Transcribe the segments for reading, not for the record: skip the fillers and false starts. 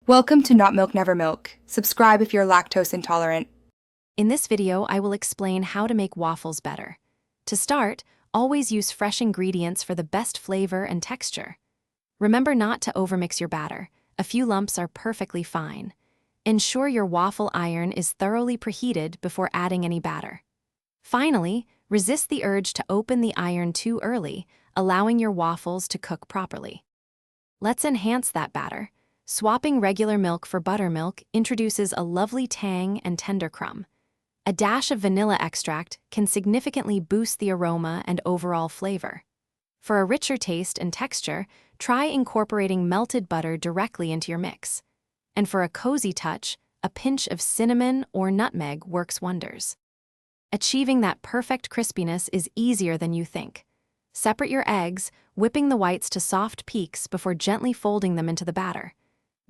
Welcome to Not Milk Never Milk. Subscribe if you're lactose intolerant. In this video, I will explain how to make waffles better. To start, always use fresh ingredients for the best flavor and texture. Remember not to overmix your batter. A few lumps are perfectly fine. Ensure your waffle iron is thoroughly preheated before adding any batter. Finally, resist the urge to open the iron too early, allowing your waffles to cook properly. Let's enhance that batter. Swapping regular milk for buttermilk introduces a lovely tang and tender crumb. A dash of vanilla extract can significantly boost the aroma and overall flavor. For a richer taste and texture, try incorporating melted butter directly into your mix. And for a cozy touch, a pinch of cinnamon or nutmeg works wonders. Achieving that perfect crispiness is easier than you think. Separate your eggs, whipping the whites to soft peaks before gently folding them into the batter.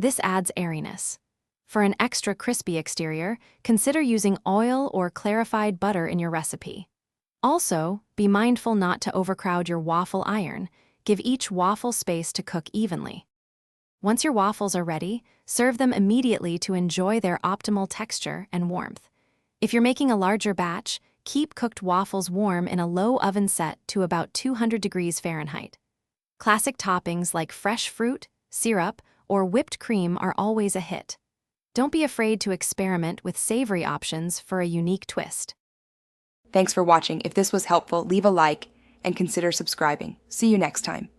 This adds airiness. For an extra crispy exterior, consider using oil or clarified butter in your recipe. Also, be mindful not to overcrowd your waffle iron. Give each waffle space to cook evenly. Once your waffles are ready, serve them immediately to enjoy their optimal texture and warmth. If you're making a larger batch, keep cooked waffles warm in a low oven set to about 200 degrees Fahrenheit. Classic toppings like fresh fruit, syrup, or whipped cream are always a hit. Don't be afraid to experiment with savory options for a unique twist. Thanks for watching. If this was helpful, leave a like and consider subscribing. See you next time.